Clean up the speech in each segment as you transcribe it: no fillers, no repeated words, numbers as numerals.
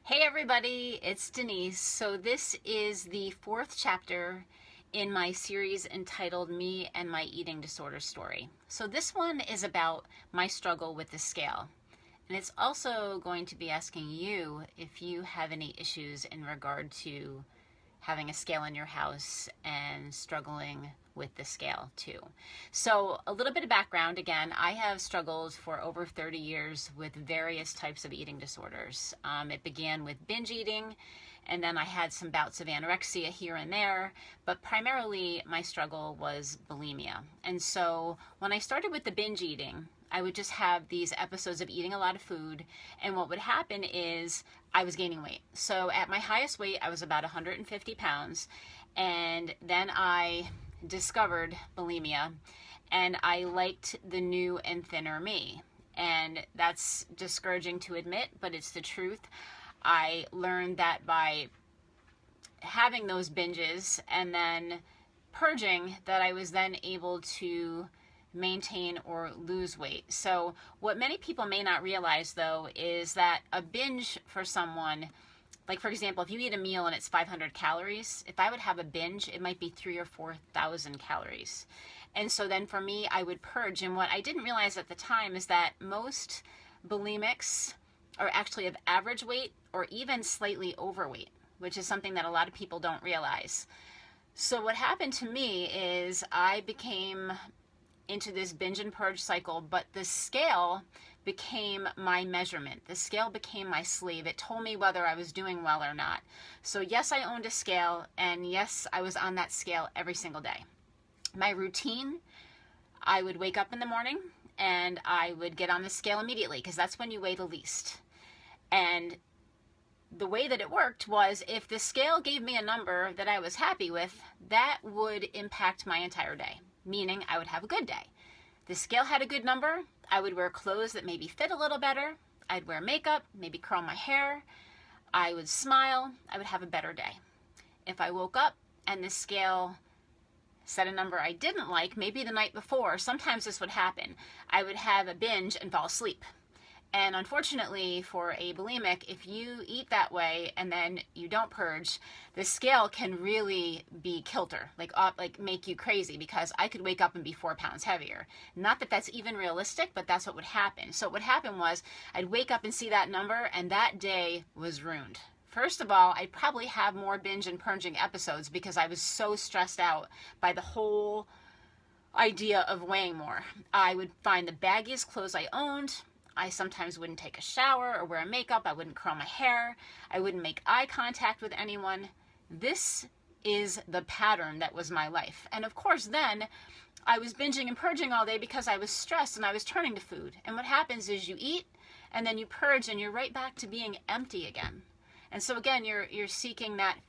Hey everybody, it's Denise. So this is the fourth chapter in my series entitled Me and My Eating Disorder Story. So this one is about my struggle with the scale. And it's also going to be asking you if you have any issues in regard to having a scale in your house and struggling with the scale too. So a little bit of background. Again, I have struggled for over 30 years with various types of eating disorders. It began with binge eating, and then I had some bouts of anorexia here and there, but primarily my struggle was bulimia. And so when I started with the binge eating, I would just have these episodes of eating a lot of food, and what would happen is I was gaining weight. So at my highest weight, I was about 150 pounds, and then I discovered bulimia, and I liked the new and thinner me. And that's discouraging to admit, but it's the truth. I learned that by having those binges and then purging, that I was then able to maintain or lose weight. So what many people may not realize though is that a binge for someone, like for example, if you eat a meal and it's 500 calories, if I would have a binge, it might be 3,000 or 4,000 calories. And so then for me, I would purge. And what I didn't realize at the time is that most bulimics are actually of average weight or even slightly overweight, which is something that a lot of people don't realize. So what happened to me is I became into this binge and purge cycle, but the scale became my measurement. The scale became my slave. It told me whether I was doing well or not. So yes, I owned a scale, and yes, I was on that scale every single day. My routine, I would wake up in the morning and I would get on the scale immediately because that's when you weigh the least. And the way that it worked was if the scale gave me a number that I was happy with, that would impact my entire day. Meaning I would have a good day. The scale had a good number, I would wear clothes that maybe fit a little better, I'd wear makeup, maybe curl my hair, I would smile, I would have a better day. If I woke up and the scale said a number I didn't like, maybe the night before, sometimes this would happen, I would have a binge and fall asleep. And unfortunately for a bulimic, if you eat that way and then you don't purge, the scale can really be kilter, like make you crazy, because I could wake up and be 4 pounds heavier. Not that that's even realistic, but that's what would happen. So what would happen was I'd wake up and see that number, and that day was ruined. First of all, I'd probably have more binge and purging episodes because I was so stressed out by the whole idea of weighing more. I would find the baggiest clothes I owned. I sometimes wouldn't take a shower or wear makeup. I wouldn't curl my hair. I wouldn't make eye contact with anyone. This is the pattern that was my life. And of course, then I was binging and purging all day because I was stressed and I was turning to food. And what happens is you eat and then you purge and you're right back to being empty again. And so again, you're seeking that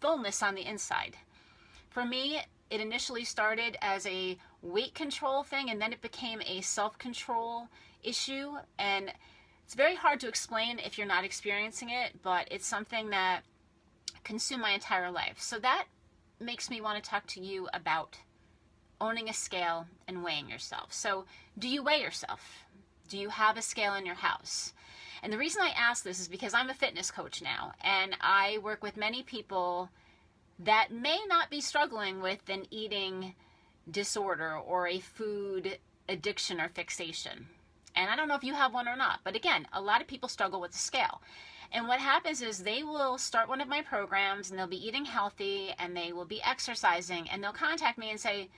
fullness on the inside. For me, it initially started as a weight control thing, and then it became a self-control issue. And it's very hard to explain if you're not experiencing it, but it's something that consumed my entire life. So that makes me want to talk to you about owning a scale and weighing yourself. So do you weigh yourself? Do you have a scale in your house? And the reason I ask this is because I'm a fitness coach now, and I work with many people that may not be struggling with an eating disorder or a food addiction or fixation. And I don't know if you have one or not, but again, a lot of people struggle with the scale. And what happens is they will start one of my programs and they'll be eating healthy and they will be exercising, and they'll contact me and say,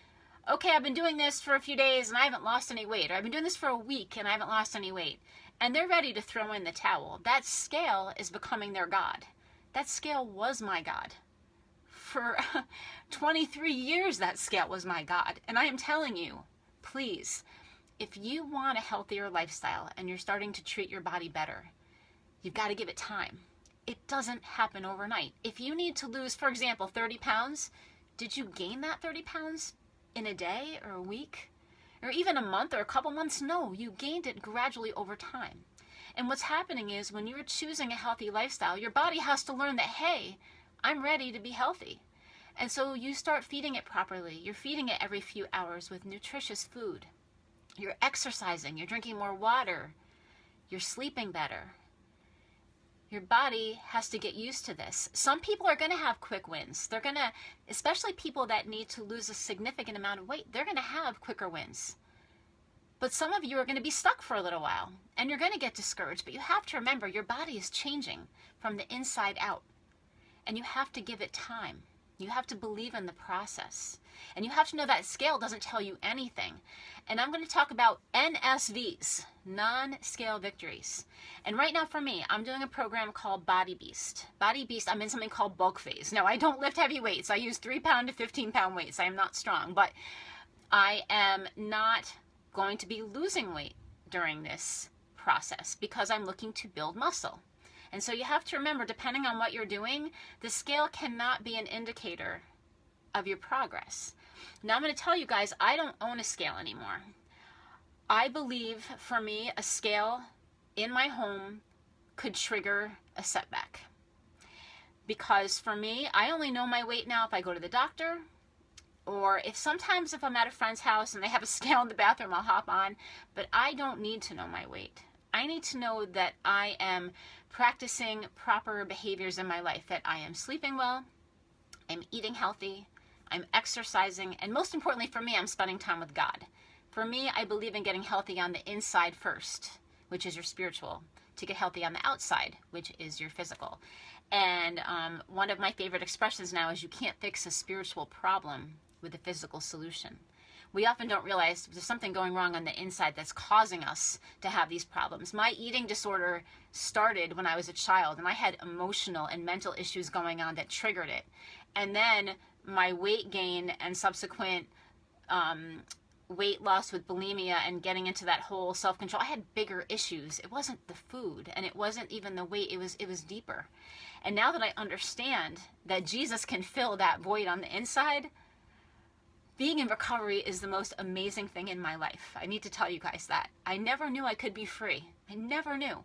okay, I've been doing this for a few days and I haven't lost any weight, or I've been doing this for a week and I haven't lost any weight. And they're ready to throw in the towel. That scale is becoming their God. That scale was my God. For 23 years, that scale was my God. And I am telling you, please, if you want a healthier lifestyle and you're starting to treat your body better, you've got to give it time. It doesn't happen overnight. If you need to lose, for example, 30 pounds, did you gain that 30 pounds in a day or a week or even a month or a couple months? No, you gained it gradually over time. And what's happening is when you're choosing a healthy lifestyle, your body has to learn that, hey, I'm ready to be healthy. And so you start feeding it properly. You're feeding it every few hours with nutritious food. You're exercising. You're drinking more water. You're sleeping better. Your body has to get used to this. Some people are going to have quick wins. They're going to, especially people that need to lose a significant amount of weight, they're going to have quicker wins. But some of you are going to be stuck for a little while, and you're going to get discouraged. But you have to remember, your body is changing from the inside out, and you have to give it time. You have to believe in the process. And you have to know that scale doesn't tell you anything. And I'm going to talk about NSVs, non-scale victories. And right now for me, I'm doing a program called Body Beast. Body Beast, I'm in something called bulk phase. No, I don't lift heavy weights. I use 3-pound to 15-pound weights. I am not strong, but I am not going to be losing weight during this process because I'm looking to build muscle. And so you have to remember, depending on what you're doing, the scale cannot be an indicator of your progress. Now I'm going to tell you guys, I don't own a scale anymore. I believe for me, a scale in my home could trigger a setback. Because for me, I only know my weight now if I go to the doctor, or if sometimes if I'm at a friend's house and they have a scale in the bathroom, I'll hop on. But I don't need to know my weight. I need to know that I am practicing proper behaviors in my life, that I am sleeping well, I'm eating healthy, I'm exercising, and most importantly for me, I'm spending time with God. For me, I believe in getting healthy on the inside first, which is your spiritual, to get healthy on the outside, which is your physical. And one of my favorite expressions now is you can't fix a spiritual problem with a physical solution. We often don't realize there's something going wrong on the inside that's causing us to have these problems. My eating disorder started when I was a child, and I had emotional and mental issues going on that triggered it. And then my weight gain and subsequent weight loss with bulimia and getting into that whole self-control, I had bigger issues. It wasn't the food, and it wasn't even the weight. It was deeper. And now that I understand that Jesus can fill that void on the inside, being in recovery is the most amazing thing in my life. I need to tell you guys that. I never knew I could be free. I never knew.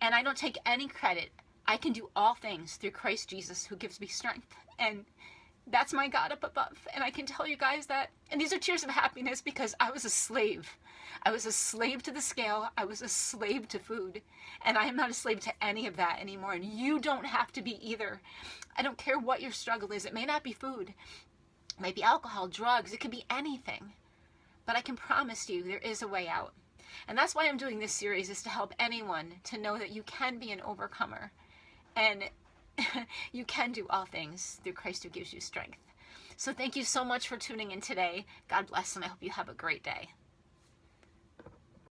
And I don't take any credit. I can do all things through Christ Jesus who gives me strength. And that's my God up above. And I can tell you guys that. And these are tears of happiness because I was a slave. I was a slave to the scale. I was a slave to food. And I am not a slave to any of that anymore. And you don't have to be either. I don't care what your struggle is. It may not be food. It might be alcohol, drugs, it could be anything. But I can promise you there is a way out. And that's why I'm doing this series, is to help anyone to know that you can be an overcomer. And you can do all things through Christ who gives you strength. So thank you so much for tuning in today. God bless, and I hope you have a great day.